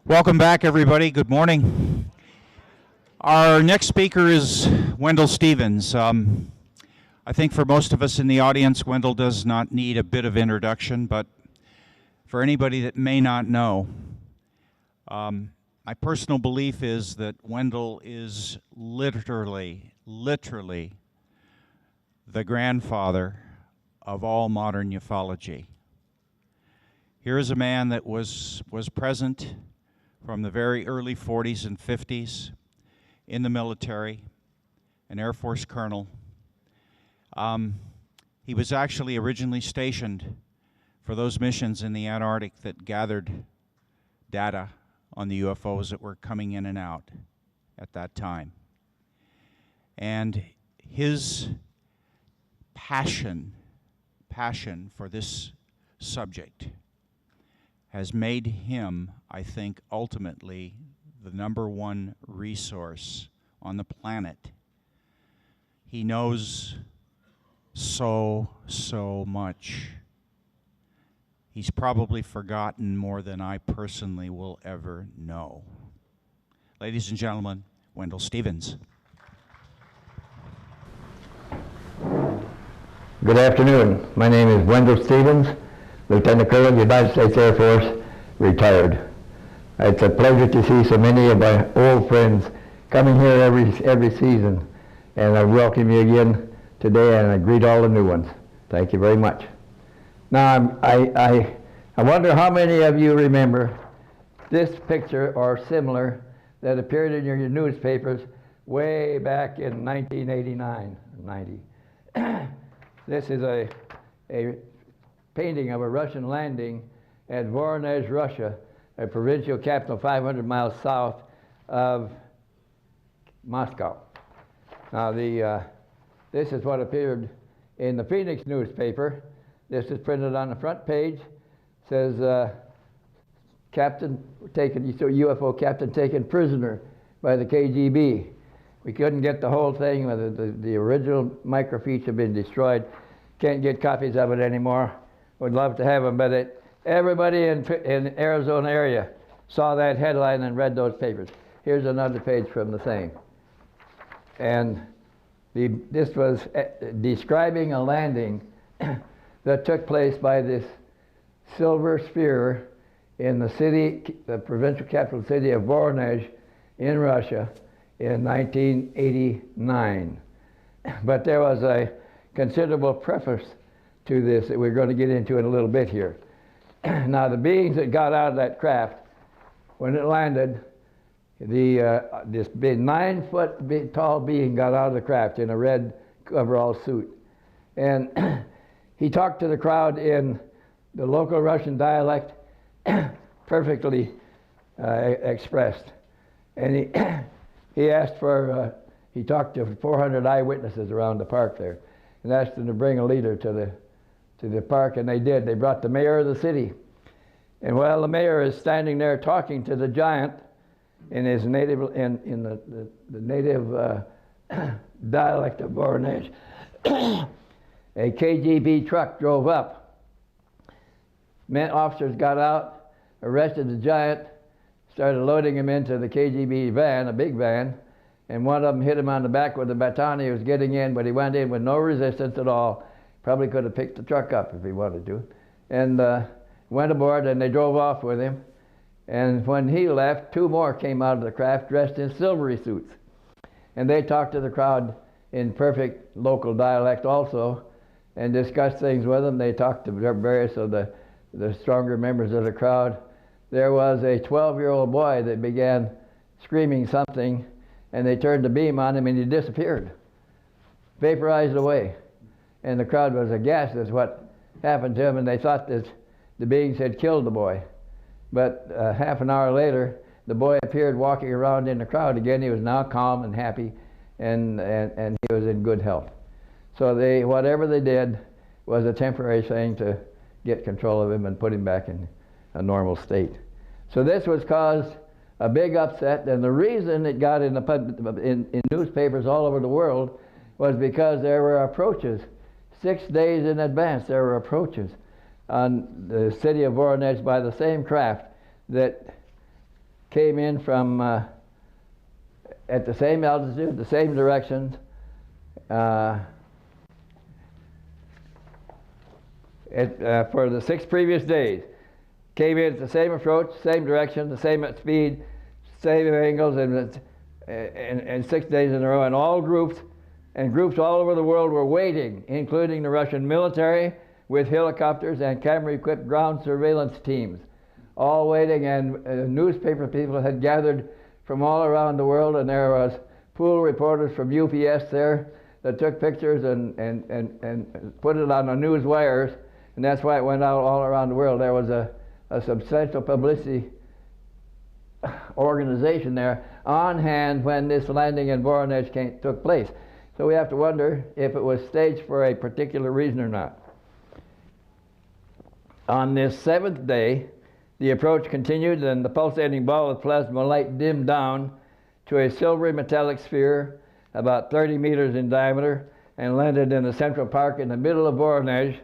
Welcome back, everybody. Good morning. Our next speaker is Wendelle Stevens. I think for most of us in the audience, Wendelle does not need a bit of introduction, but for anybody that may not know, my personal belief is that Wendelle is literally the grandfather of all modern ufology. Here is a man that was present from the very early 40s and 50s in the military, an Air Force colonel. He was actually originally stationed for those missions in the Antarctic that gathered data on the UFOs that were coming in and out at that time. And his passion for this subject has made him, I think, ultimately the #1 resource on the planet. He knows so much. He's probably forgotten more than I personally will ever know. Ladies and gentlemen, Wendelle Stevens. Good afternoon. My name is Wendelle Stevens, Lieutenant Colonel, United States Air Force, retired. It's a pleasure to see so many of my old friends coming here every season, and I welcome you again today, and I greet all the new ones. Thank you very much. Now, I wonder how many of you remember this picture or similar that appeared in your newspapers way back in 1989, 90. This is a painting of a Russian landing at Voronezh, Russia, a provincial capital 500 miles south of Moscow. Now, this is what appeared in the Phoenix newspaper. This is printed on the front page. It says, UFO captain taken prisoner by the KGB. We couldn't get the whole thing. The original microfiche had been destroyed. Can't get copies of it anymore. Would love to have them, but everybody in Arizona area saw that headline and read those papers. Here's another page from the same. And this was describing a landing that took place by this silver sphere in the provincial capital city of Voronezh in Russia in 1989. But there was a considerable preface to this that we're going to get into in a little bit here. Now, the beings that got out of that craft, when it landed, this big 9-foot tall being got out of the craft in a red overall suit. And he talked to the crowd in the local Russian dialect, perfectly expressed. And he asked for, he talked to 400 eyewitnesses around the park there and asked them to bring a leader to the park, and they did. They brought the mayor of the city. And while the mayor is standing there talking to the giant in his native, in the native dialect of Voronezh, a KGB truck drove up. Officers got out, arrested the giant, started loading him into the KGB van, a big van, and one of them hit him on the back with a baton. He was getting in, but he went in with no resistance at all. Probably could have picked the truck up if he wanted to. And went aboard, and they drove off with him. And when he left, 2 more came out of the craft dressed in silvery suits. And they talked to the crowd in perfect local dialect also and discussed things with them. They talked to various of the stronger members of the crowd. There was a 12-year-old boy that began screaming something, and they turned the beam on him, and he disappeared, vaporized away. And the crowd was aghast at what happened to him, and they thought that the beings had killed the boy. But half an hour later, the boy appeared walking around in the crowd again. He was now calm and happy, and he was in good health. So whatever they did was a temporary thing to get control of him and put him back in a normal state. So this was caused a big upset, and the reason it got in newspapers all over the world was because there were approaches. 6 days in advance, there were approaches on the city of Voronezh by the same craft that came in from at the same altitude, the same directions. For the 6 previous days, came in at the same approach, same direction, the same speed, same angles, and 6 days in a row, and all groups, and groups all over the world were waiting, including the Russian military with helicopters and camera-equipped ground surveillance teams, all waiting, and newspaper people had gathered from all around the world, and there was pool reporters from UPS there that took pictures and put it on the news wires, and that's why it went out all around the world. There was a substantial publicity organization there on hand when this landing in Voronezh took place. So we have to wonder if it was staged for a particular reason or not. On this 7th day, the approach continued, and the pulsating ball of plasma light dimmed down to a silvery metallic sphere about 30 meters in diameter and landed in the Central Park in the middle of Voronezh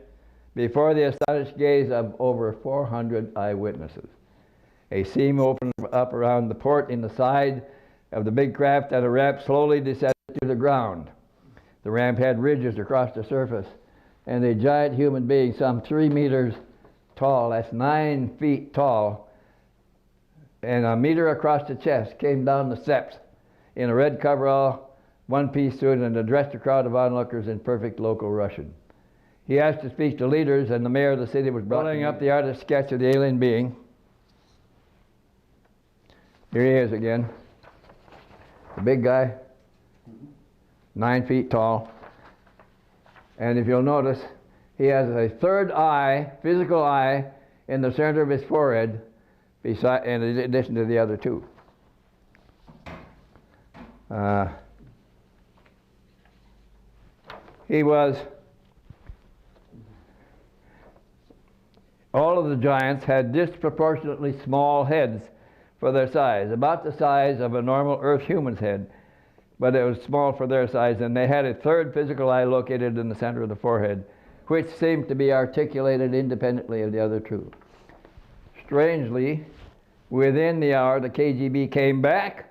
before the astonished gaze of over 400 eyewitnesses. A seam opened up around the port in the side of the big craft, and a ramp slowly descended to the ground. The ramp had ridges across the surface, and a giant human being some 3 meters tall, that's 9 feet tall, and a meter across the chest, came down the steps in a red coverall, one-piece suit, and addressed a crowd of onlookers in perfect local Russian. He asked to speak to leaders, and the mayor of the city was blowing up the artist's sketch of the alien being. Here he is again, the big guy, 9 feet tall, and if you'll notice, he has a third eye, physical eye, in the center of his forehead, in addition to the other 2. All of the giants had disproportionately small heads for their size, about the size of a normal Earth human's head, but it was small for their size, and they had a third physical eye located in the center of the forehead, which seemed to be articulated independently of the other 2. Strangely, within the hour, the KGB came back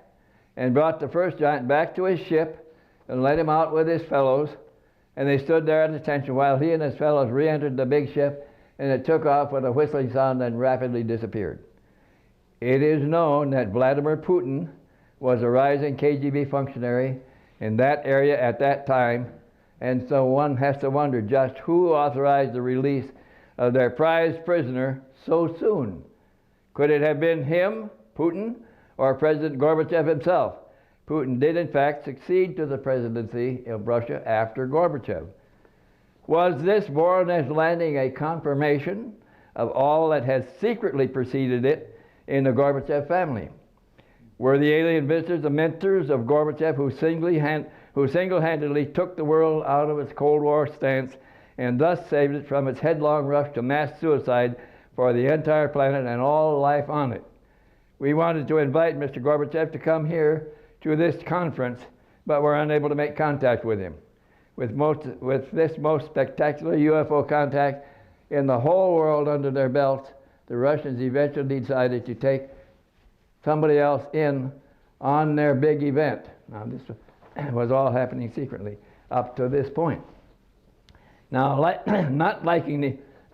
and brought the first giant back to his ship and let him out with his fellows, and they stood there at attention while he and his fellows re-entered the big ship, and it took off with a whistling sound and rapidly disappeared. It is known that Vladimir Putin was a rising KGB functionary in that area at that time, and so one has to wonder just who authorized the release of their prized prisoner so soon. Could it have been him, Putin, or President Gorbachev himself? Putin did in fact succeed to the presidency of Russia after Gorbachev. Was this Voronezh landing a confirmation of all that had secretly preceded it in the Gorbachev family? Were the alien visitors the mentors of Gorbachev who single-handedly took the world out of its Cold War stance and thus saved it from its headlong rush to mass suicide for the entire planet and all life on it? We wanted to invite Mr. Gorbachev to come here to this conference, but were unable to make contact with him. With this most spectacular UFO contact in the whole world under their belts, the Russians eventually decided to take somebody else in on their big event. Now, this was all happening secretly up to this point. Now, not liking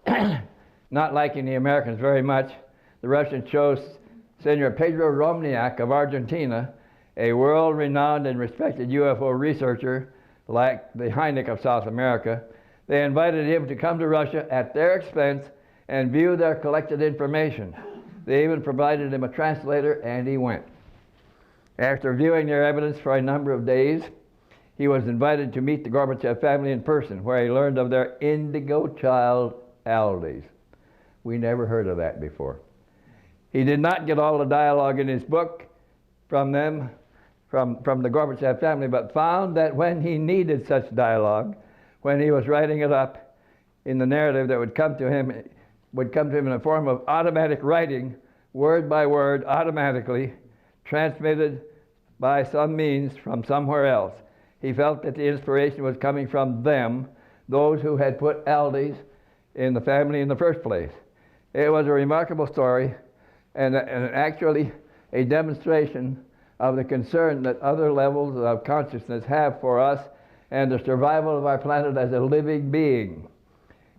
the Americans very much, the Russians chose Senor Pedro Romniak of Argentina, a world-renowned and respected UFO researcher like the Heineck of South America. They invited him to come to Russia at their expense and view their collected information. They even provided him a translator, and he went. After viewing their evidence for a number of days, he was invited to meet the Gorbachev family in person, where he learned of their indigo child, Aldis. We never heard of that before. He did not get all the dialogue in his book from them, from the Gorbachev family, but found that when he needed such dialogue, when he was writing it up in the narrative that would come to him in the form of automatic writing, word by word, automatically, transmitted by some means from somewhere else. He felt that the inspiration was coming from them, those who had put Aldis in the family in the first place. It was a remarkable story, and actually a demonstration of the concern that other levels of consciousness have for us and the survival of our planet as a living being.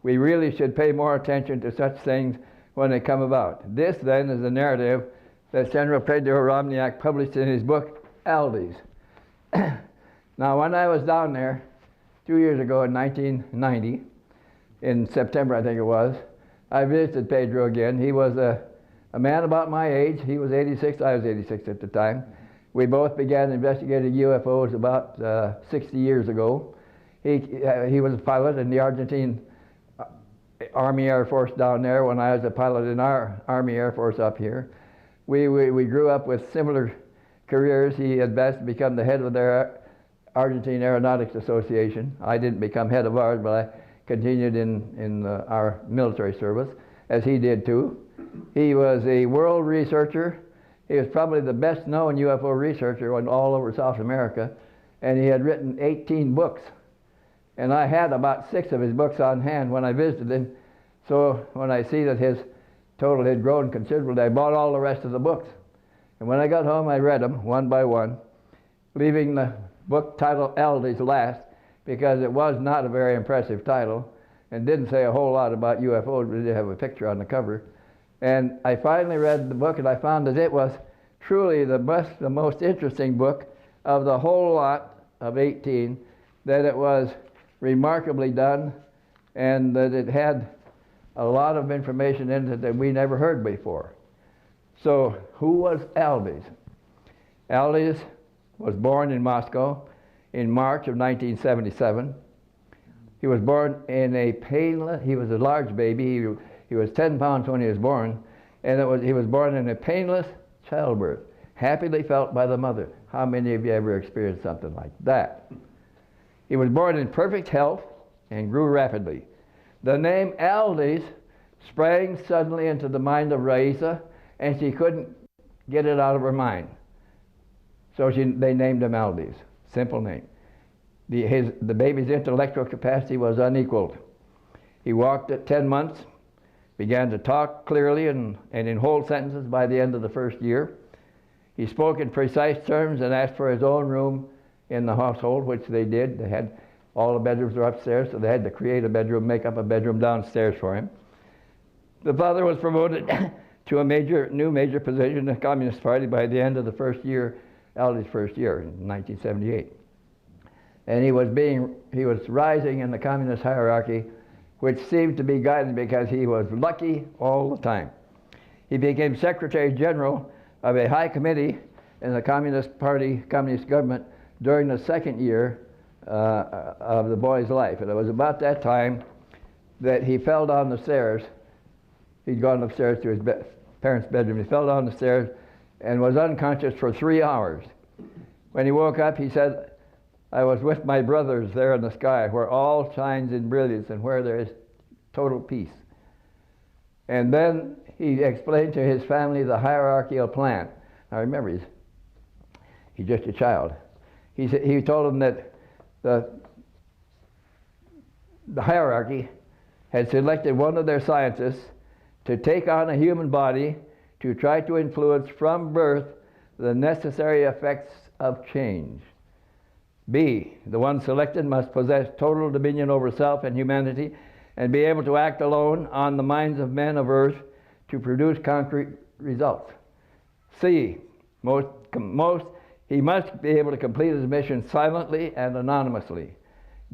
We really should pay more attention to such things when they come about. This, then, is the narrative that Senator Pedro Romniak published in his book, Aldi's. Now, when I was down there 2 years ago in 1990, in September I think it was, I visited Pedro again. He was a man about my age. He was 86, I was 86 at the time. We both began investigating UFOs about 60 years ago. He was a pilot in the Argentine Army Air Force down there when I was a pilot in our Army Air Force up here. We grew up with similar careers. He had best become the head of their Argentine Aeronautics Association. I didn't become head of ours, but I continued in our military service, as he did too. He was a world researcher. He was probably the best known UFO researcher all over South America, and he had written 18 books. And I had about 6 of his books on hand when I visited him. So when I see that his total had grown considerably, I bought all the rest of the books. And when I got home, I read them one by one, leaving the book titled Aldi's last, because it was not a very impressive title and didn't say a whole lot about UFOs, but it did have a picture on the cover. And I finally read the book, and I found that it was truly the most interesting book of the whole lot of 18, that it was remarkably done, and that it had a lot of information in it that we never heard before. So who was Aldi's? Aldi's was born in Moscow in March of 1977. He was born in a painless, he was a large baby. He was 10 pounds when he was born, and he was born in a painless childbirth, happily felt by the mother. How many of you ever experienced something like that? He was born in perfect health and grew rapidly. The name Aldi's sprang suddenly into the mind of Raisa, and she couldn't get it out of her mind. So they named him Aldi's. Simple name. The baby's intellectual capacity was unequaled. He walked at 10 months, began to talk clearly and in whole sentences by the end of the first year. He spoke in precise terms and asked for his own room in the household, which they did. They had all the bedrooms were upstairs, so they had to create a bedroom, make up a bedroom downstairs for him. The father was promoted to a new major position in the Communist Party by the end of the first year, Aldi's first year in 1978. And he was rising in the communist hierarchy, which seemed to be guided because he was lucky all the time. He became Secretary General of a high committee in the Communist Party, Communist government during the second year of the boy's life. And it was about that time that he fell down the stairs. He'd gone upstairs to his parents' bedroom. He fell down the stairs and was unconscious for 3 hours. When he woke up, he said, "I was with my brothers there in the sky, where all shines in brilliance and where there is total peace." And then he explained to his family the hierarchical plan. Now remember, he's just a child. He told them that the hierarchy had selected one of their scientists to take on a human body to try to influence from birth the necessary effects of change. B, the one selected must possess total dominion over self and humanity and be able to act alone on the minds of men of earth to produce concrete results. C, he must be able to complete his mission silently and anonymously.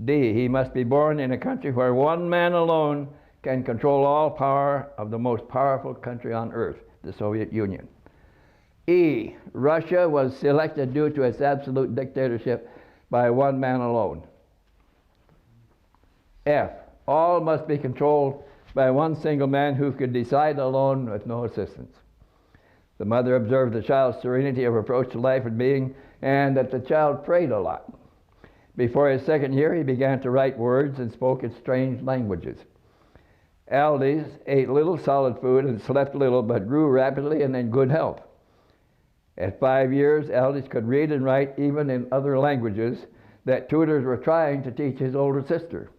D, he must be born in a country where one man alone can control all power of the most powerful country on earth, the Soviet Union. E, Russia was selected due to its absolute dictatorship by one man alone. F, all must be controlled by one single man who could decide alone with no assistance. The mother observed the child's serenity of approach to life and being, and that the child prayed a lot. Before his second year, he began to write words and spoke in strange languages. Aldi's ate little solid food and slept little, but grew rapidly and in good health. At 5 years, Aldi's could read and write even in other languages that tutors were trying to teach his older sister.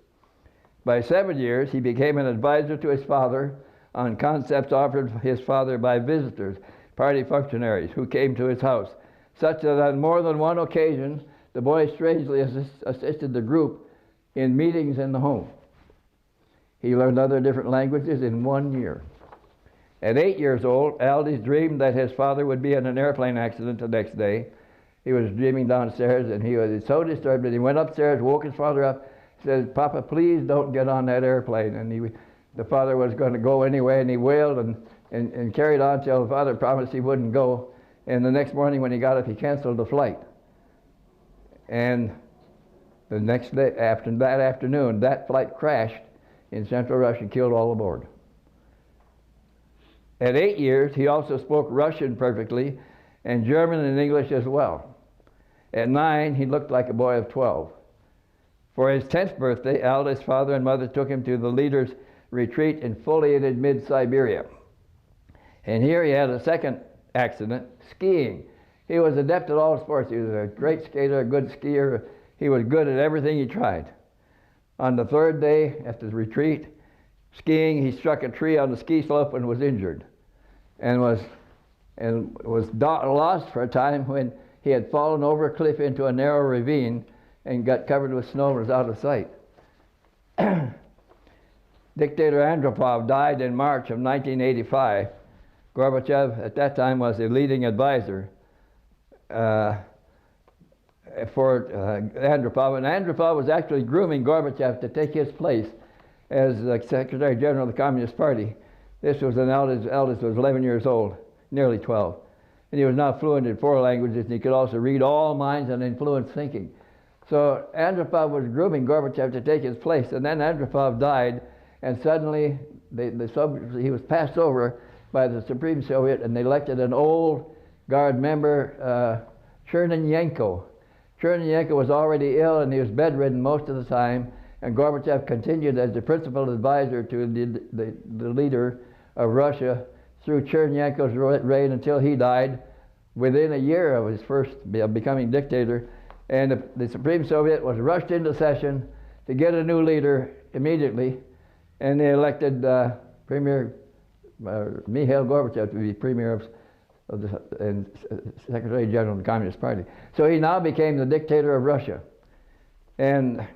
By 7 years, he became an advisor to his father on concepts offered his father by visitors, party functionaries who came to his house, such that on more than one occasion the boy strangely assisted the group in meetings in the home. He learned other different languages in 1 year. At 8 years old, Aldis dreamed that his father would be in an airplane accident the next day. He was dreaming downstairs, and he was so disturbed that he went upstairs, woke his father up, said, "Papa, please don't get on that airplane." And the father was going to go anyway, and he wailed and carried on till the father promised he wouldn't go. And the next morning when he got up, he canceled the flight. And the next day, after that afternoon, that flight crashed in central Russia and killed all aboard. At 8 years, he also spoke Russian perfectly and German and English as well. At 9, he looked like a boy of 12. For his 10th birthday, Aldis' father and mother took him to the leader's retreat in foliated mid-Siberia. And here he had a second accident, skiing. He was adept at all sports. He was a great skater, a good skier. He was good at everything he tried. On the third day after the retreat, skiing, he struck a tree on the ski slope and was injured, and was lost for a time when he had fallen over a cliff into a narrow ravine and got covered with snow and was out of sight. Dictator Andropov died in March of 1985. Gorbachev at that time was a leading advisor for Andropov, and Andropov was actually grooming Gorbachev to take his place as the Secretary General of the Communist Party. This was when Aldis was 11 years old, nearly 12. And he was now fluent in 4 languages, and he could also read all minds and influence thinking. So Andropov was grooming Gorbachev to take his place, and then Andropov died, and suddenly he was passed over by the Supreme Soviet, and they elected an old guard member, Chernenyenko. Chernenyenko was already ill, and he was bedridden most of the time, and Gorbachev continued as the principal advisor to the leader of Russia through Chernenyenko's reign until he died within a year of his first becoming dictator. And the Supreme Soviet was rushed into session to get a new leader immediately, and they elected Premier Mikhail Gorbachev to be Premier and Secretary General of the Communist Party. So he now became the dictator of Russia. And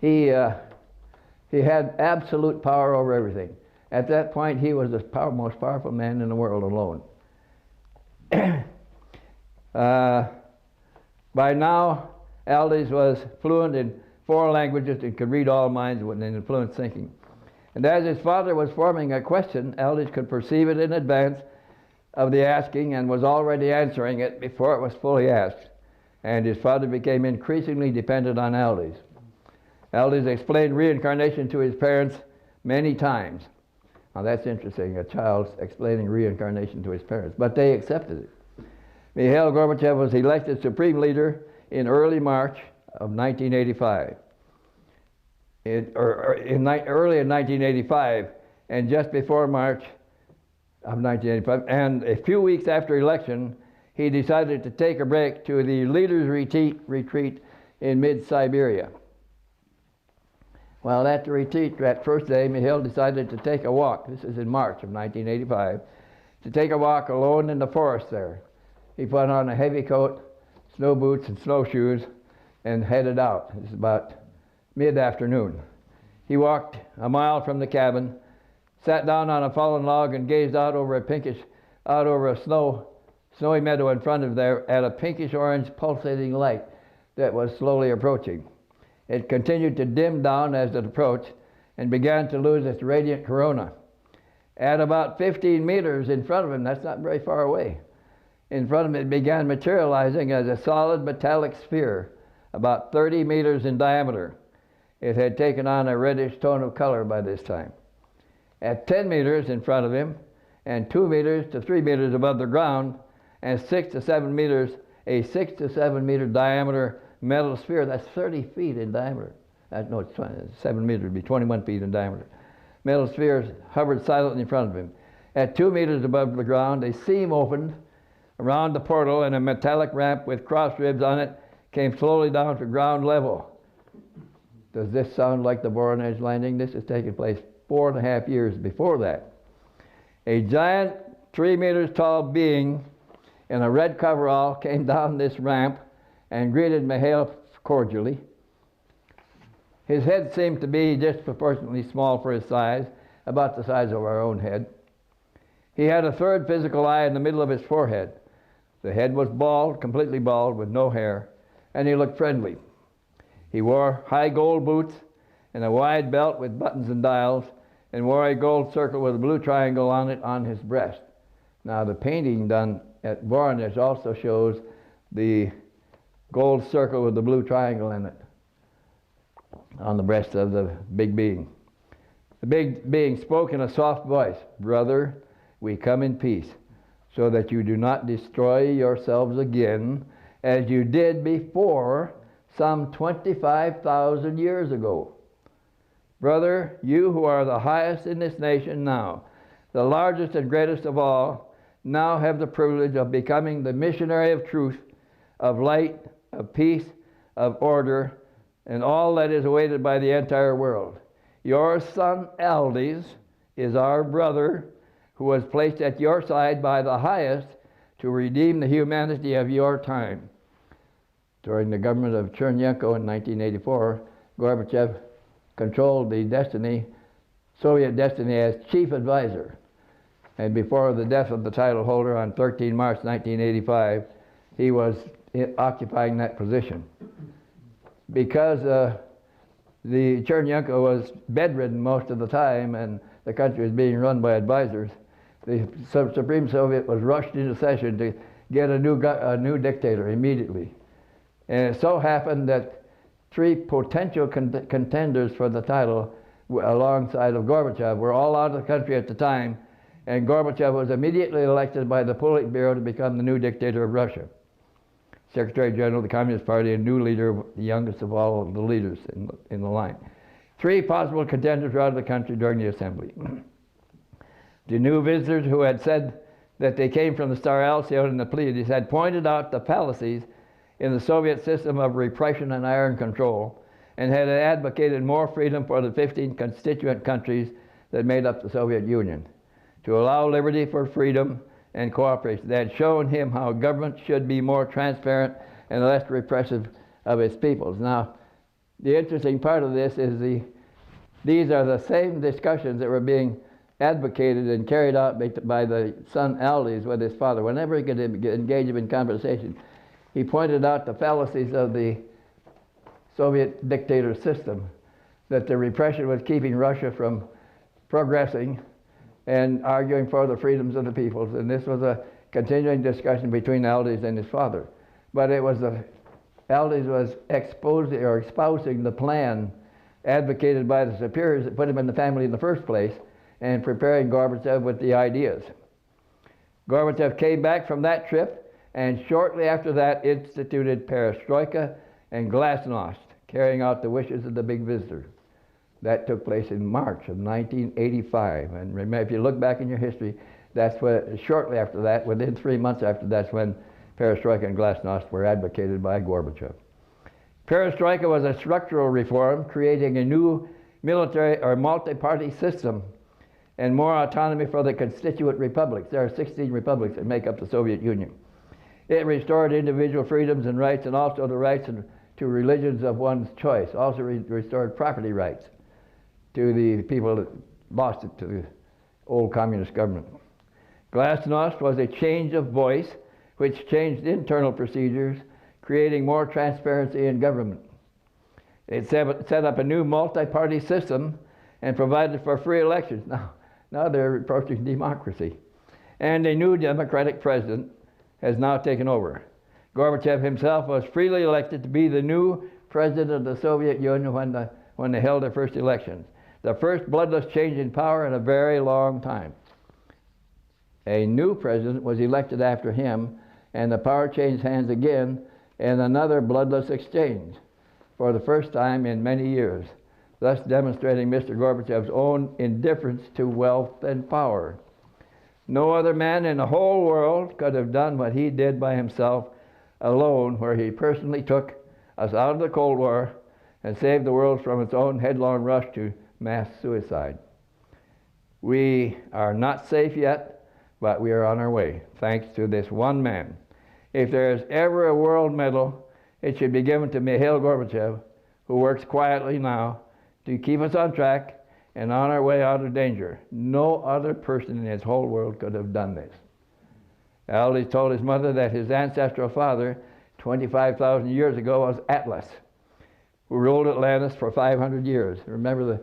he had absolute power over everything. At that point, he was the most powerful man in the world alone. By now, Aldis was fluent in 4 languages and could read all minds and influence thinking. And as his father was forming a question, Aldis could perceive it in advance of the asking and was already answering it before it was fully asked. And his father became increasingly dependent on Aldis. Aldis explained reincarnation to his parents many times. Now that's interesting, a child explaining reincarnation to his parents, but they accepted it. Mikhail Gorbachev was elected supreme leader in early March of 1985. Early in 1985, and just before March of 1985, and a few weeks after election, he decided to take a break to the leader's retreat in mid-Siberia. Well, at the retreat, that first day, Mikhail decided to take a walk. This is in March of 1985, to take a walk alone in the forest there. He put on a heavy coat, snow boots, and snowshoes, and headed out. It was about mid-afternoon. He walked a mile from the cabin, sat down on a fallen log, and gazed out over a snowy meadow in front of there at a pinkish-orange pulsating light that was slowly approaching. It continued to dim down as it approached and began to lose its radiant corona. At about 15 meters in front of him, that's not very far away, in front of him it began materializing as a solid metallic sphere about 30 meters in diameter. It had taken on a reddish tone of color by this time. At 10 meters in front of him, and 2 meters to 3 meters above the ground, and 6 to 7 meters, a 6 to 7 meter diameter metal sphere that's 30 feet in diameter. No, it's 7 meters, would be 21 feet in diameter. Metal spheres hovered silently in front of him. At 2 meters above the ground, a seam opened around the portal, and a metallic ramp with cross ribs on it came slowly down to ground level. Does this sound like the Voronezh landing? This has taken place 4.5 years before that. A giant 3-meter tall being in a red coverall came down this ramp and greeted Mihail cordially. His head seemed to be disproportionately small for his size, about the size of our own head. He had a third physical eye in the middle of his forehead. The head was bald, completely bald, with no hair, and he looked friendly. He wore high gold boots and a wide belt with buttons and dials, and wore a gold circle with a blue triangle on it on his breast. Now, the painting done at Voronezh also shows the gold circle with the blue triangle in it on the breast of the big being. The big being spoke in a soft voice, "Brother, we come in peace, so that you do not destroy yourselves again, as you did before some 25,000 years ago. Brother, you who are the highest in this nation now, the largest and greatest of all, now have the privilege of becoming the missionary of truth, of light, of peace, of order, and all that is awaited by the entire world. Your son Aldis is our brother, who was placed at your side by the highest to redeem the humanity of your time." During the government of Chernenko in 1984, Gorbachev controlled the Soviet destiny as chief advisor. And before the death of the title holder on 13 March 1985, he was occupying that position. Because the Chernenko was bedridden most of the time and the country was being run by advisors, the Supreme Soviet was rushed into session to get a new dictator immediately. And it so happened that 3 potential contenders for the title alongside of Gorbachev were all out of the country at the time, and Gorbachev was immediately elected by the Politburo to become the new dictator of Russia. Secretary General of the Communist Party, a new leader, the youngest of all of the leaders in the line. 3 possible contenders were out of the country during the assembly. The new visitors who had said that they came from the Star Alcyon and the Pleiades had pointed out the fallacies in the Soviet system of repression and iron control, and had advocated more freedom for the 15 constituent countries that made up the Soviet Union, to allow liberty for freedom and cooperation. They had shown him how government should be more transparent and less repressive of its peoples. Now, the interesting part of this is these are the same discussions that were being advocated and carried out by the son Aldis with his father. Whenever he could engage him in conversation, he pointed out the fallacies of the Soviet dictator system, that the repression was keeping Russia from progressing and arguing for the freedoms of the peoples. And this was a continuing discussion between Aldis and his father. But it was Aldis was espousing the plan advocated by the superiors that put him in the family in the first place, and preparing Gorbachev with the ideas. Gorbachev came back from that trip, and shortly after that instituted perestroika and glasnost, carrying out the wishes of the big visitor. That took place in March of 1985. And remember, if you look back in your history, that's what, shortly after that, within 3 months after that's when perestroika and glasnost were advocated by Gorbachev. Perestroika was a structural reform, creating a new military or multi-party system and more autonomy for the constituent republics. There are 16 republics that make up the Soviet Union. It restored individual freedoms and rights, and also the rights to religions of one's choice. Also restored property rights to the people that lost it to the old communist government. Glasnost was a change of voice which changed internal procedures, creating more transparency in government. It set up a new multi-party system and provided for free elections. Now they're approaching democracy. And a new democratic president has now taken over. Gorbachev himself was freely elected to be the new president of the Soviet Union when they held their first elections. The first bloodless change in power in a very long time. A new president was elected after him, and the power changed hands again in another bloodless exchange for the first time in many years, thus demonstrating Mr. Gorbachev's own indifference to wealth and power. No other man in the whole world could have done what he did by himself alone, where he personally took us out of the Cold War and saved the world from its own headlong rush to mass suicide. We are not safe yet, but we are on our way, thanks to this one man. If there is ever a world medal, it should be given to Mikhail Gorbachev, who works quietly now to keep us on track and on our way out of danger. No other person in his whole world could have done this. Aldous told his mother that his ancestral father, 25,000 years ago, was Atlas, who ruled Atlantis for 500 years. Remember,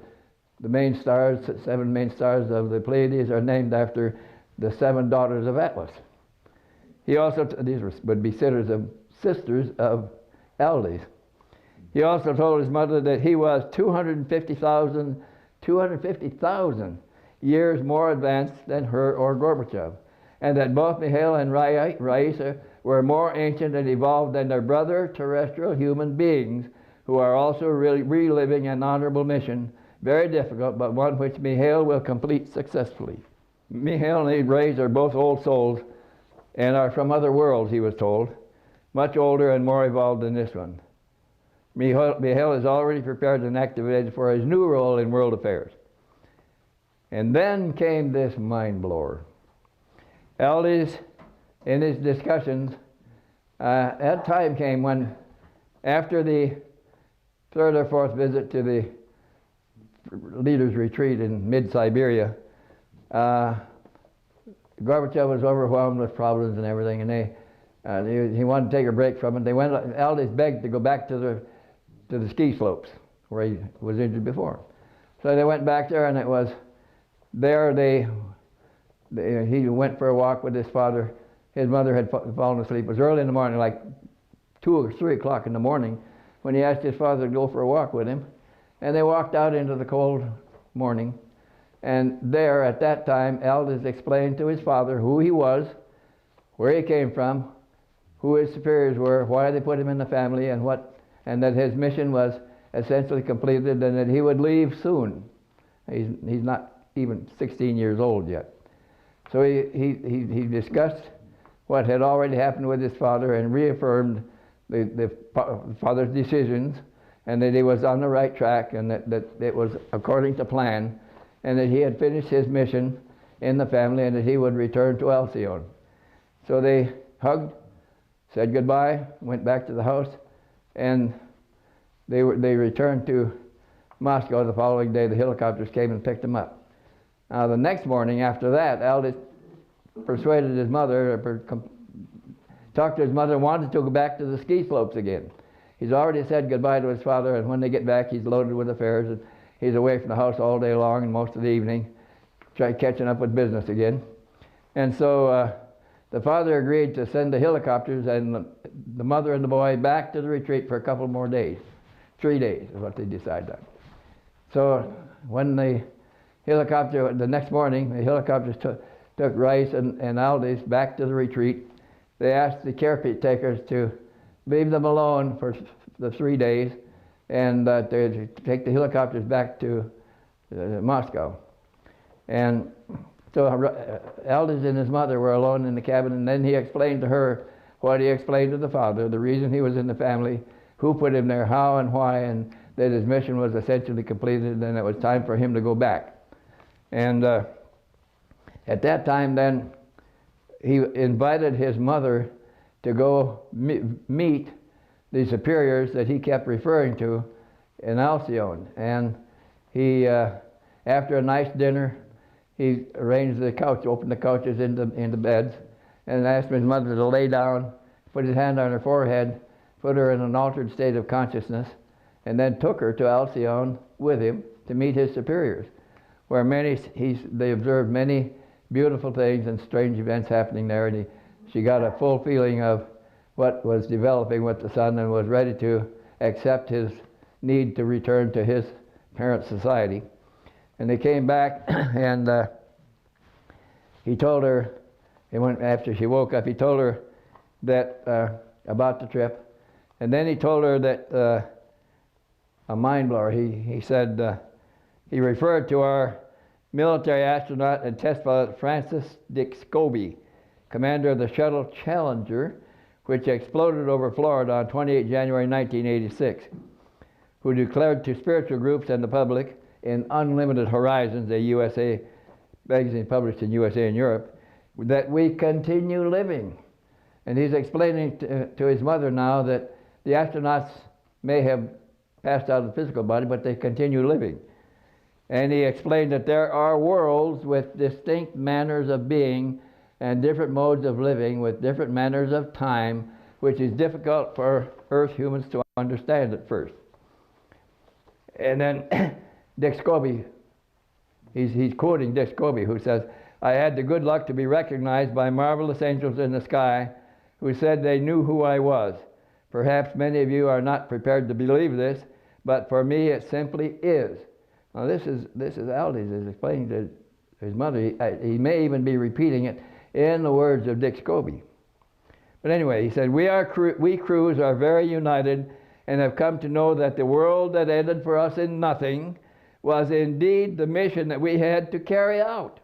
the main stars, 7 main stars of the Pleiades, are named after the 7 daughters of Atlas. He also, these would be sisters of Aldous. He also told his mother that he was 250,000 years more advanced than her or Gorbachev, and that both Mikhail and Raisa were more ancient and evolved than their brother terrestrial human beings, who are also reliving an honorable mission, very difficult, but one which Mikhail will complete successfully. Mikhail and Raisa are both old souls and are from other worlds, he was told, much older and more evolved than this one. Mikhail is already prepared and activated for his new role in world affairs. And then came this mind blower. Aldous, in his discussions, that time came when, after the 3rd or 4th visit to the leaders' retreat in mid-Siberia, Gorbachev was overwhelmed with problems and everything, and he wanted to take a break from it. Aldous begged to go back to the ski slopes where he was injured before. So they went back there, and it was there he went for a walk with his father. His mother had fallen asleep. It was early in the morning, like 2 or 3 o'clock in the morning, when he asked his father to go for a walk with him. And they walked out into the cold morning. And there, at that time, Aldous explained to his father who he was, where he came from, who his superiors were, why they put him in the family, and that his mission was essentially completed, and that he would leave soon. He's not even 16 years old yet. So he discussed what had already happened with his father and reaffirmed the father's decisions, and that he was on the right track, and that it was according to plan, and that he had finished his mission in the family, and that he would return to Alcyone. So they hugged, said goodbye, went back to the house, and they returned to Moscow the following day. The helicopters came and picked them up. Now, the next morning after that, Aldous persuaded his mother, talked to his mother, and wanted to go back to the ski slopes again. He's already said goodbye to his father, and when they get back, he's loaded with affairs, and he's away from the house all day long and most of the evening, catching up with business again. And so the father agreed to send the helicopters and the mother and the boy back to the retreat for a couple more days. 3 days is what they decided on. So when the next morning, the helicopters took Rice and Aldous back to the retreat. They asked the caretakers to leave them alone for the 3 days and to take the helicopters back to Moscow. And so Aldous and his mother were alone in the cabin, and then he explained to her what he explained to the father, the reason he was in the family, who put him there, how and why, and that his mission was essentially completed and it was time for him to go back. And at that time then, he invited his mother to go meet the superiors that he kept referring to in Alcyone. And he, after a nice dinner, he arranged the couch, opened the couches into beds, and asked his mother to lay down, put his hand on her forehead, put her in an altered state of consciousness, and then took her to Alcyone with him to meet his superiors, where they observed many beautiful things and strange events happening there, and she got a full feeling of what was developing with the son and was ready to accept his need to return to his parent society. And they came back, and he told her, after she woke up, he told her that about the trip, and then he told her that a mind blower. He said he referred to our military astronaut and test pilot Francis Dick Scobie, commander of the shuttle Challenger, which exploded over Florida on 28 January 1986, who declared to spiritual groups and the public in Unlimited Horizons, a USA magazine published in USA and Europe, that we continue living. And he's explaining to his mother now that the astronauts may have passed out of the physical body, but they continue living. And he explained that there are worlds with distinct manners of being and different modes of living with different manners of time, which is difficult for Earth humans to understand at first. And then Dick Scobie, he's quoting Dick Scobie, who says, "I had the good luck to be recognized by marvelous angels in the sky who said they knew who I was. Perhaps many of you are not prepared to believe this, but for me it simply is." Now this is Aldis is explaining to his mother. He may even be repeating it in the words of Dick Scobie. But anyway, he said, we crews are very united and have come to know that the world that ended for us in nothing was indeed the mission that we had to carry out,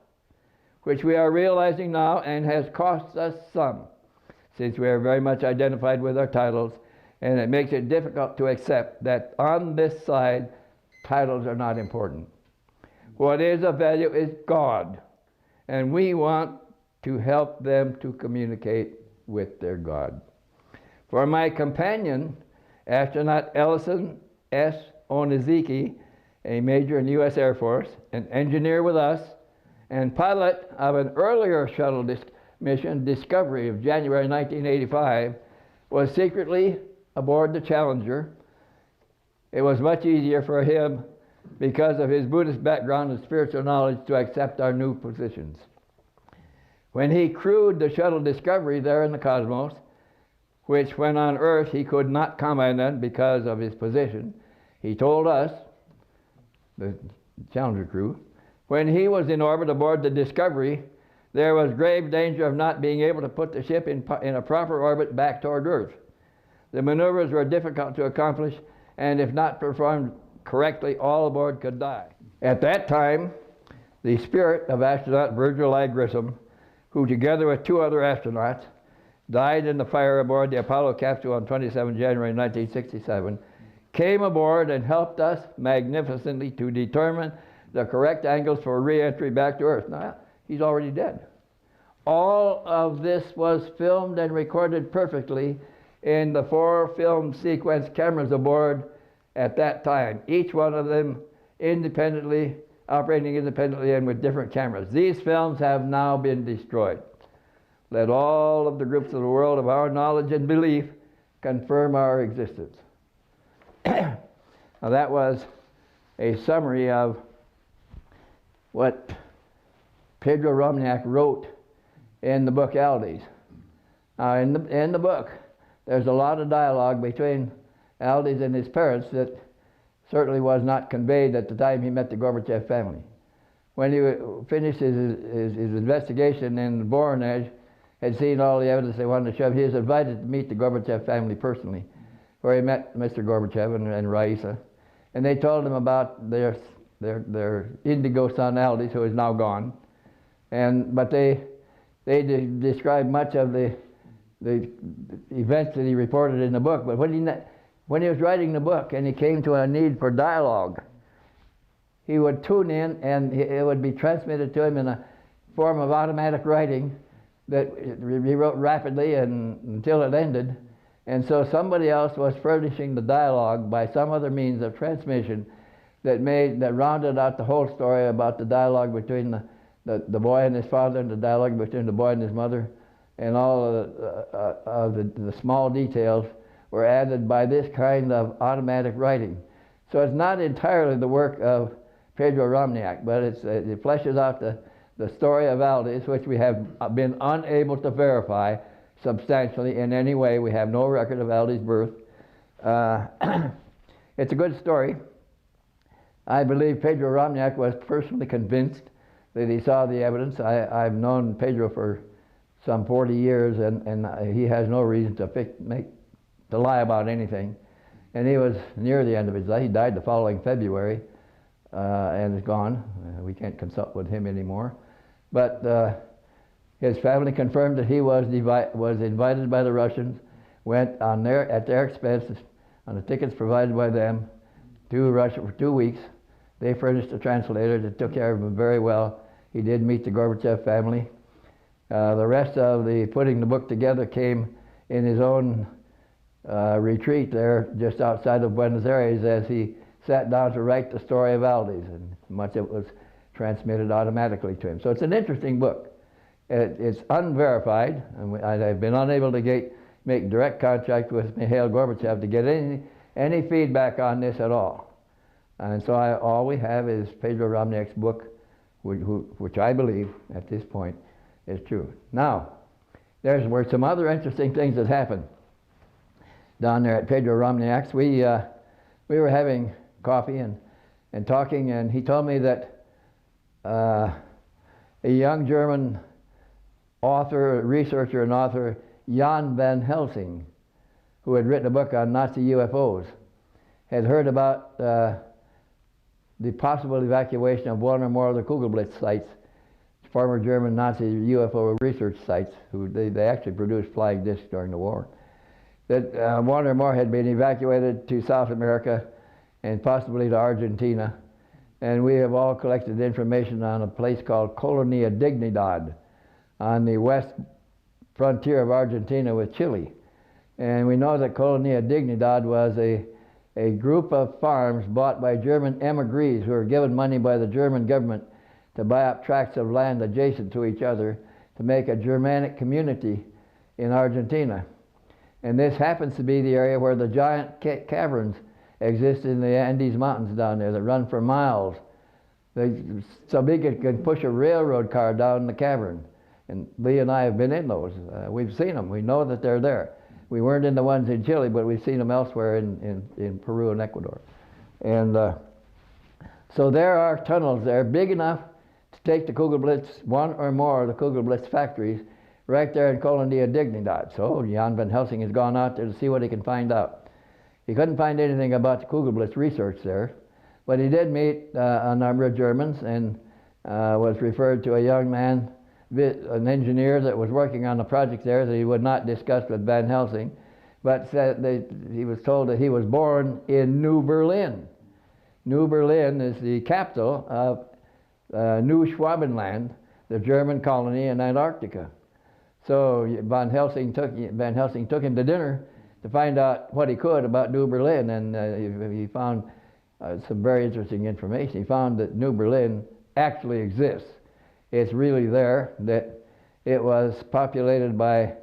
which we are realizing now and has cost us some, since we are very much identified with our titles, and it makes it difficult to accept that on this side, titles are not important. What is of value is God, and we want to help them to communicate with their God. For my companion, astronaut Ellison S. Onizuki, a major in the U.S. Air Force, an engineer with us, and pilot of an earlier shuttle mission, Discovery, of January 1985, was secretly aboard the Challenger. It was much easier for him, because of his Buddhist background and spiritual knowledge, to accept our new positions. When he crewed the shuttle Discovery there in the cosmos, which when on Earth he could not comment on because of his position, he told us, the Challenger crew, when he was in orbit aboard the Discovery, there was grave danger of not being able to put the ship in a proper orbit back toward Earth. The maneuvers were difficult to accomplish, and if not performed correctly, all aboard could die. At that time, the spirit of astronaut Virgil I. Grissom, who together with two other astronauts died in the fire aboard the Apollo capsule on 27 January 1967, came aboard and helped us magnificently to determine the correct angles for re-entry back to Earth. Now, he's already dead. All of this was filmed and recorded perfectly in the 4 film sequence cameras aboard at that time, each one of them independently, operating independently and with different cameras. These films have now been destroyed. Let all of the groups of the world of our knowledge and belief confirm our existence. Now that was a summary of what Pedro Romniak wrote in the book Aldis. In the book, there's a lot of dialogue between Aldis and his parents that certainly was not conveyed at the time he met the Gorbachev family. When he finished his investigation in Voronezh, had seen all the evidence they wanted to show, he was invited to meet the Gorbachev family personally, where he met Mr. Gorbachev and Raisa, and they told him about their indigo son Aldis, who is now gone, but they described much of the events that he reported in the book. But when he was writing the book and he came to a need for dialogue, he would tune in and it would be transmitted to him in a form of automatic writing that he wrote rapidly until it ended. And so somebody else was furnishing the dialogue by some other means of transmission that rounded out the whole story about the dialogue between the boy and his father, and the dialogue between the boy and his mother, and all of the small details were added by this kind of automatic writing. So it's not entirely the work of Pedro Romniak, but it fleshes out the story of Aldis, which we have been unable to verify substantially in any way. We have no record of Aldis' birth. It's a good story. I believe Pedro Romniak was personally convinced that he saw the evidence. I've known Pedro for some 40 years, and he has no reason to lie about anything. And he was near the end of his life. He died the following February and is gone. We can't consult with him anymore. But his family confirmed that he was invited by the Russians, went at their expense on the tickets provided by them to Russia for 2 weeks. They furnished a translator that took care of him very well. He did meet the Gorbachev family. The rest of the putting the book together came in his own retreat there just outside of Buenos Aires as he sat down to write the story of Valdez, and much of it was transmitted automatically to him. So it's an interesting book. It's unverified, and I've been unable to make direct contact with Mikhail Gorbachev to get any feedback on this at all. And so all we have is Pedro Romniak's book, which I believe at this point is true. Now, there were some other interesting things that happened down there at Pedro Romniak's. We were having coffee and talking, and he told me that a young German researcher and author, Jan van Helsing, who had written a book on Nazi UFOs, had heard about the possible evacuation of one or more of the Kugelblitz sites, former German Nazi UFO research sites, they actually produced flying discs during the war. That one or more had been evacuated to South America and possibly to Argentina. And we have all collected information on a place called Colonia Dignidad on the west frontier of Argentina with Chile. And we know that Colonia Dignidad was a group of farms bought by German emigres who were given money by the German government to buy up tracts of land adjacent to each other to make a Germanic community in Argentina. And this happens to be the area where the giant caverns exist in the Andes Mountains down there that run for miles. So big it can push a railroad car down the cavern. And Lee and I have been in those. We've seen them. We know that they're there. We weren't in the ones in Chile, but we've seen them elsewhere in Peru and Ecuador. And so there are tunnels there big enough to take the Kugelblitz, one or more of the Kugelblitz factories, right there in Colonia Dignidad. So Jan van Helsing has gone out there to see what he can find out. He couldn't find anything about the Kugelblitz research there, but he did meet a number of Germans and was referred to a young man, an engineer that was working on a project there that he would not discuss with Van Helsing, but said he was told that he was born in New Berlin. New Berlin is the capital of New Schwabenland, the German colony in Antarctica. So Van Helsing took him to dinner to find out what he could about New Berlin, and he found some very interesting information. He found that New Berlin actually exists. It's really there, that it was populated by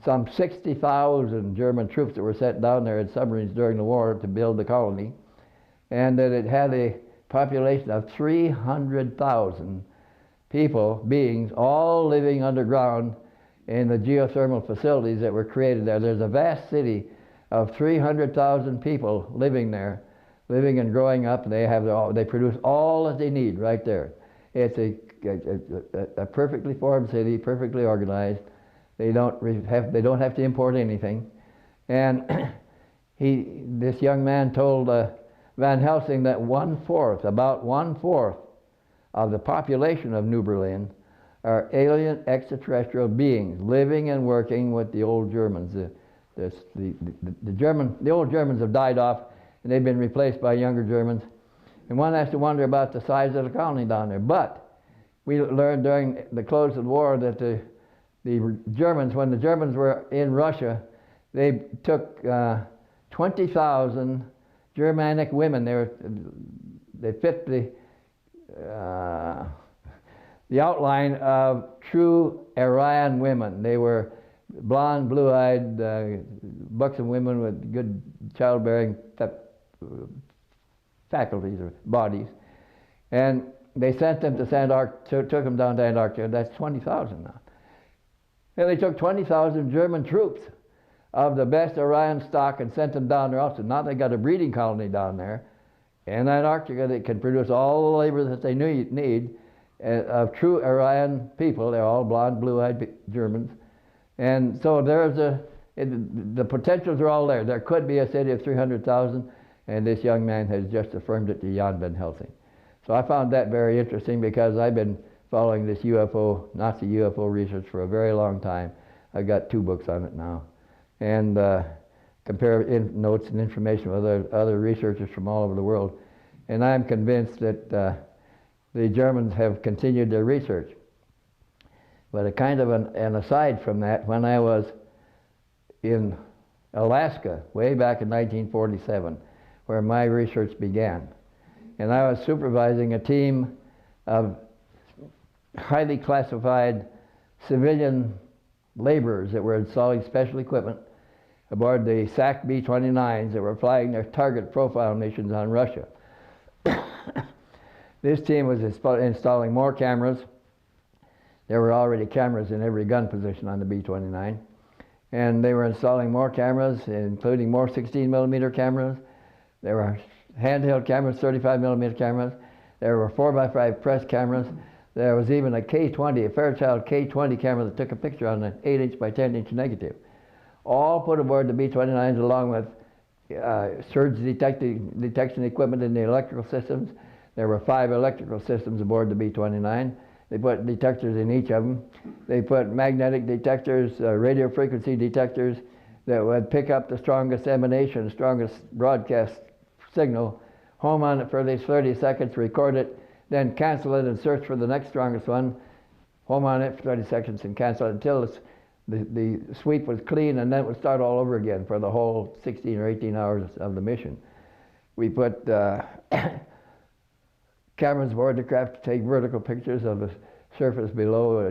some 60,000 German troops that were sent down there in submarines during the war to build the colony, and that it had a population of 300,000 beings, all living underground in the geothermal facilities that were created there. There's a vast city of 300,000 people living there, living and growing up. They produce all that they need right there. It's a perfectly formed city, perfectly organized. They don't have to import anything. And this young man told Van Helsing that about one fourth of the population of New Berlin are alien extraterrestrial beings living and working with the old Germans. The old Germans have died off, and they've been replaced by younger Germans. And one has to wonder about the size of the colony down there. But we learned during the close of the war that the Germans, when the Germans were in Russia, they took 20,000 Germanic women. They fit the outline of true Aryan women. They were blonde, blue-eyed, buxom women with good childbearing faculties or bodies. And they sent them to took them down to Antarctica. That's 20,000 now. And they took 20,000 German troops of the best Aryan stock and sent them down there also. Now they got a breeding colony down there in Antarctica that can produce all the labor that they need of true Aryan people. They're all blonde, blue-eyed Germans. And so the potentials are all there. There could be a city of 300,000, and this young man has just affirmed it to Jan van Helsing. So I found that very interesting because I've been following this Nazi UFO research for a very long time. I've got 2 books on it now. And compare notes and information with other researchers from all over the world. And I'm convinced that the Germans have continued their research. But a kind of an aside from that, when I was in Alaska, way back in 1947, where my research began, and I was supervising a team of highly classified civilian laborers that were installing special equipment aboard the SAC B-29s that were flying their target profile missions on Russia. This team was installing more cameras. There were already cameras in every gun position on the B-29. And they were installing more cameras, including more 16mm cameras. There were handheld cameras, 35mm cameras. There were 4x5 press cameras. There was even a K-20, a Fairchild K-20 camera that took a picture on an 8" by 10" negative. All put aboard the B-29s along with surge detection equipment in the electrical systems. There were 5 electrical systems aboard the B-29. They put detectors in each of them. They put magnetic detectors, radio frequency detectors that would pick up the strongest emanation, strongest broadcast signal, home on it for these 30 seconds, record it, then cancel it and search for the next strongest one, home on it for 30 seconds and cancel it until the sweep was clean, and then it would start all over again for the whole 16 or 18 hours of the mission. We put cameras aboard the craft to take vertical pictures of the surface below.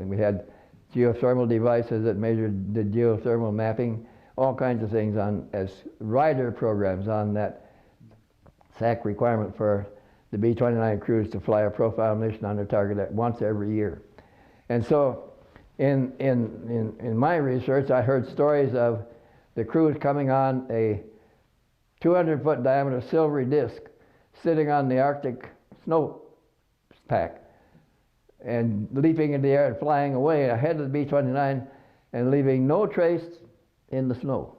We had geothermal devices that measured the geothermal mapping, all kinds of things on as rider programs on that SAC requirement for the B-29 crews to fly a profile mission on their target once every year. And so in my research, I heard stories of the crews coming on a 200-foot diameter silvery disc sitting on the Arctic snow pack and leaping in the air and flying away ahead of the B-29 and leaving no trace in the snow.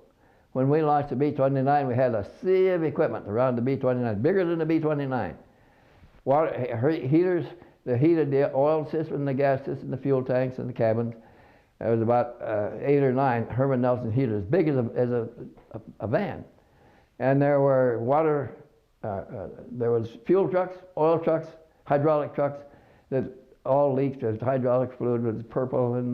When we launched the B-29, we had a sea of equipment around the B-29, bigger than the B-29. Water heaters that heated the oil system, the gas system, the fuel tanks, and the cabins. There was about 8 or 9 Herman Nelson heaters, big as a van. And there were there was fuel trucks, oil trucks, hydraulic trucks that all leaked. The hydraulic fluid was purple, and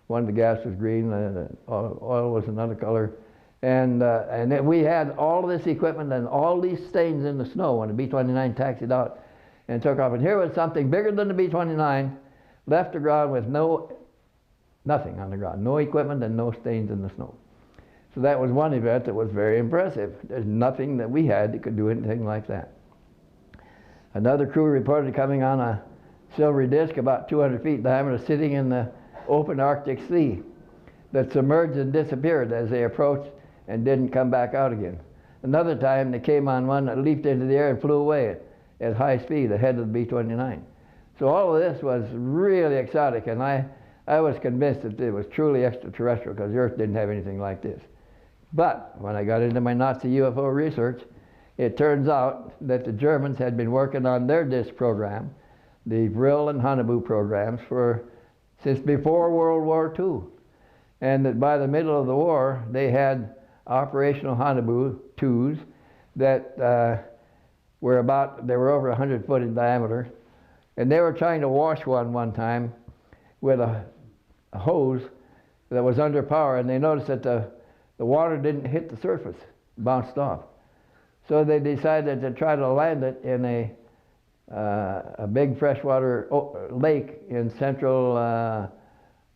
one of the gas was green, the oil was another color. And then we had all of this equipment and all these stains in the snow when the B-29 taxied out and took off. And here was something bigger than the B-29, left the ground with nothing on the ground, no equipment and no stains in the snow. So that was one event that was very impressive. There's nothing that we had that could do anything like that. Another crew reported coming on a silvery disc about 200 feet diameter sitting in the open Arctic Sea that submerged and disappeared as they approached and didn't come back out again. Another time they came on one that leaped into the air and flew away at high speed ahead of the B-29. So all of this was really exotic, and I was convinced that it was truly extraterrestrial because the Earth didn't have anything like this. But when I got into my Nazi UFO research, it turns out that the Germans had been working on their DISC program, the Vril and Haunebu programs, since before World War II. And that by the middle of the war, they had operational Haunebu 2s that were over 100 foot in diameter. And they were trying to wash one time with a hose that was under power, and they noticed that the water didn't hit the surface, bounced off. So they decided to try to land it in a big freshwater lake in central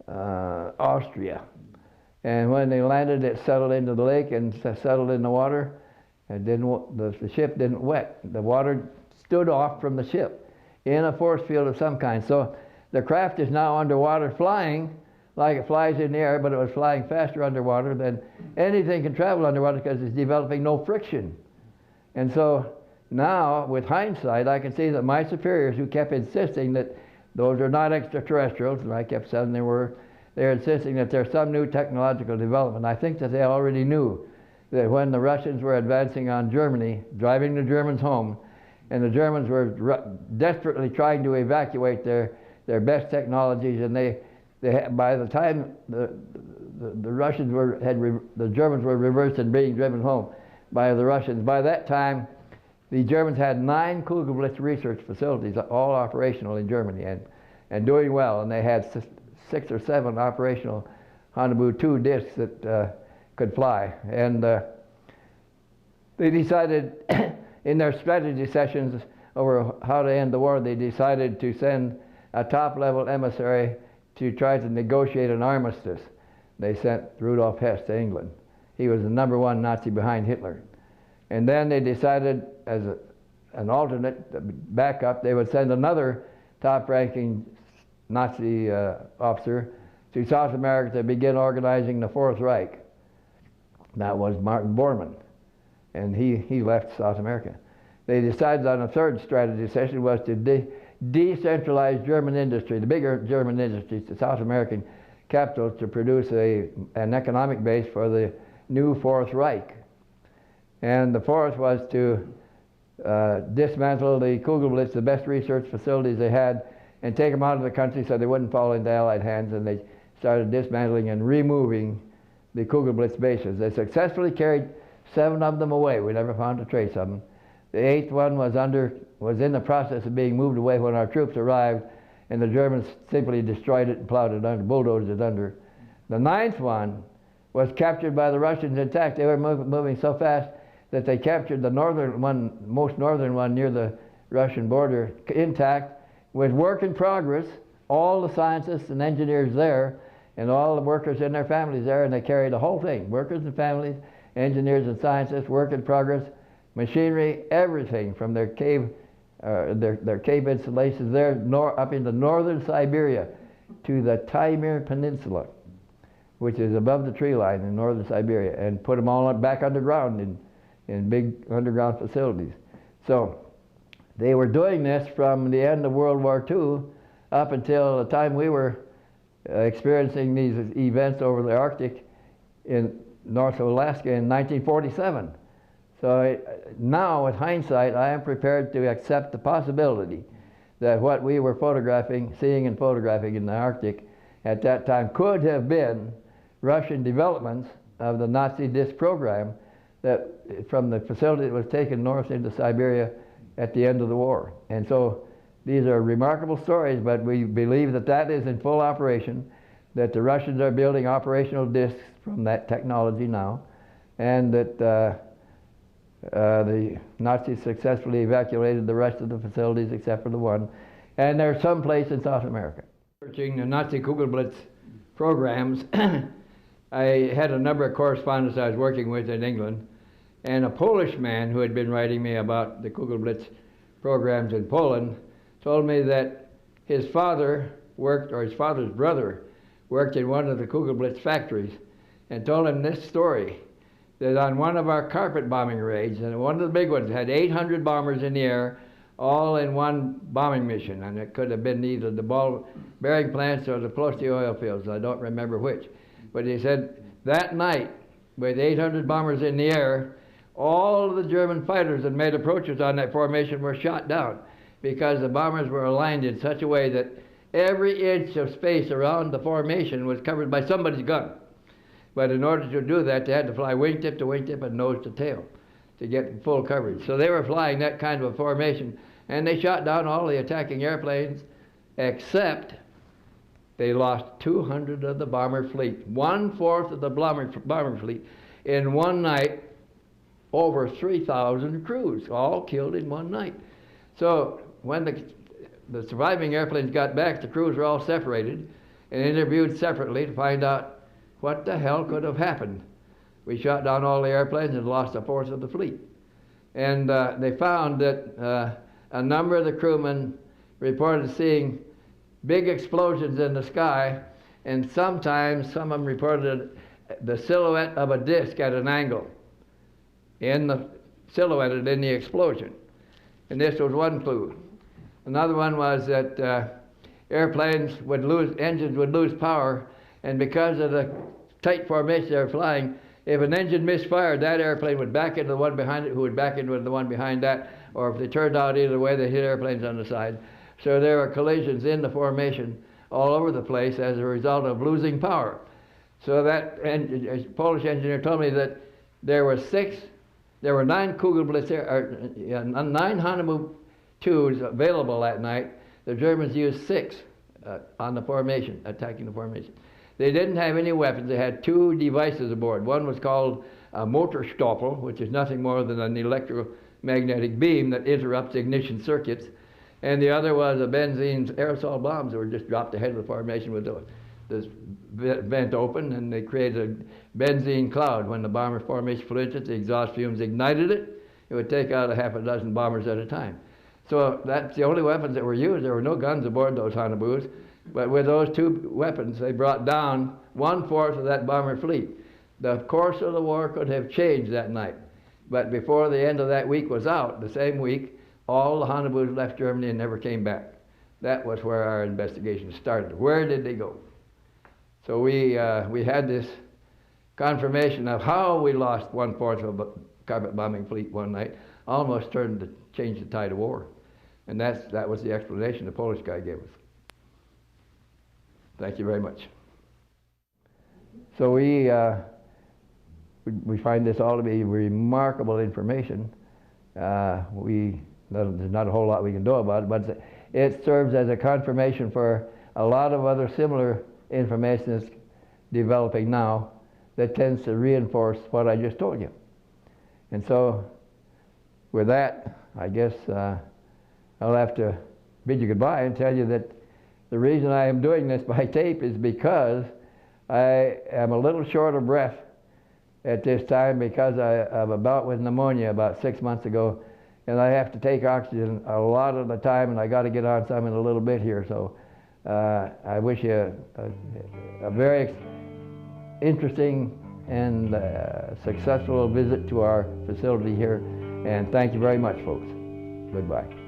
Austria. And when they landed, it settled into the lake and settled in the water. And the ship didn't wet. The water stood off from the ship in a force field of some kind. So the craft is now underwater flying like it flies in the air, but it was flying faster underwater than anything can travel underwater because it's developing no friction. And so now, with hindsight, I can see that my superiors who kept insisting that those are not extraterrestrials, and I kept saying they're insisting that there's some new technological development. I think that they already knew that when the Russians were advancing on Germany, driving the Germans home, and the Germans were desperately trying to evacuate their best technologies, and by the time the Germans were reversed and being driven home by the Russians, by that time the Germans had 9 Kugelblitz research facilities, all operational in Germany, and doing well. And they had 6 or 7 operational Haunebu 2 discs that could fly. And they decided in their strategy sessions over how to end the war, they decided to send a top-level emissary to try to negotiate an armistice. They sent Rudolf Hess to England. He was the #1 Nazi behind Hitler. And then they decided, as an alternate backup, they would send another top-ranking Nazi officer to South America to begin organizing the Fourth Reich. That was Martin Bormann, and he left South America. They decided on a third strategy session was to decentralize German industry, the bigger German industries, the South American capitals, to produce an economic base for the new Fourth Reich. And the fourth was to dismantle the Kugelblitz, the best research facilities they had, and take them out of the country so they wouldn't fall into Allied hands, and they started dismantling and removing the Kugelblitz bases. They successfully carried 7 of them away. We never found a trace of them. The 8th one was in the process of being moved away when our troops arrived, and the Germans simply destroyed it and plowed it under, bulldozed it under. The 9th one was captured by the Russians intact. They were moving so fast that they captured the northern one, most northern one near the Russian border, intact, with work in progress, all the scientists and engineers there, and all the workers and their families there, and they carried the whole thing, workers and families, engineers and scientists, work in progress, machinery, everything from their cave installations there up into northern Siberia to the Taimyr Peninsula, which is above the tree line in northern Siberia, and put them all back underground in big underground facilities. So they were doing this from the end of World War II up until the time we were experiencing these events over the Arctic in North Alaska in 1947. So now, with hindsight, I am prepared to accept the possibility that what we were seeing and photographing in the Arctic at that time could have been Russian developments of the Nazi disc program that from the facility that was taken north into Siberia at the end of the war. And so these are remarkable stories, but we believe that that is in full operation, that the Russians are building operational discs from that technology now, and that the Nazis successfully evacuated the rest of the facilities except for the one, and they're someplace in South America. Researching the Nazi Kugelblitz programs, I had a number of correspondents I was working with in England, and a Polish man who had been writing me about the Kugelblitz programs in Poland told me that his father worked, or his father's brother worked in one of the Kugelblitz factories, and told him this story, that on one of our carpet bombing raids, and one of the big ones had 800 bombers in the air, all in one bombing mission, and it could have been either the ball bearing plants or the Plosti oil fields, I don't remember which. But he said that night, with 800 bombers in the air, all of the German fighters that made approaches on that formation were shot down because the bombers were aligned in such a way that every inch of space around the formation was covered by somebody's gun. But in order to do that, they had to fly wingtip to wingtip and nose to tail to get full coverage. So they were flying that kind of a formation, and they shot down all the attacking airplanes, except they lost 200 of the bomber fleet, 1/4 of the bomber fleet in one night, over 3,000 crews, all killed in one night. So when the surviving airplanes got back, the crews were all separated and interviewed separately to find out what the hell could have happened. We shot down all the airplanes and lost 1/4 of the fleet. And they found that a number of the crewmen reported seeing big explosions in the sky, and sometimes some of them reported the silhouette of a disc at an angle silhouetted in the explosion. And this was one clue. Another one was that engines would lose power, and because of the tight formation they were flying, if an engine misfired, that airplane would back into the one behind it, who would back into the one behind that, or if they turned out either way, they hit airplanes on the side. So there were collisions in the formation all over the place as a result of losing power. So that Polish engineer told me that there were 9 Kugelblitz, 9 Haunebu 2s available that night. The Germans used 6 on the formation, attacking the formation. They didn't have any weapons. They had two devices aboard. One was called a Motorstoppel, which is nothing more than an electromagnetic beam that interrupts ignition circuits. And the other was a benzene aerosol bombs that were just dropped ahead of the formation with this vent open, and they created a benzene cloud. When the bomber formation flew into it, the exhaust fumes ignited it. It would take out a half a dozen bombers at a time. So that's the only weapons that were used. There were no guns aboard those Honolulus. But with those two weapons, they brought down 1/4 of that bomber fleet. The course of the war could have changed that night. But before the end of that week was out, the same week, all the Honolulus left Germany and never came back. That was where our investigation started. Where did they go? So we had this confirmation of how we lost 1/4 of a carpet bombing fleet one night, almost turned to change the tide of war. And that was the explanation the Polish guy gave us. Thank you very much. So we find this all to be remarkable information. There's not a whole lot we can do about it, but it serves as a confirmation for a lot of other similar information that's developing now that tends to reinforce what I just told you. And so with that, I guess I'll have to bid you goodbye and tell you that the reason I am doing this by tape is because I am a little short of breath at this time because of a bout with pneumonia about 6 months ago, and I have to take oxygen a lot of the time, and I got to get on some in a little bit here. So I wish you a very interesting and successful visit to our facility here, and thank you very much, folks. Goodbye.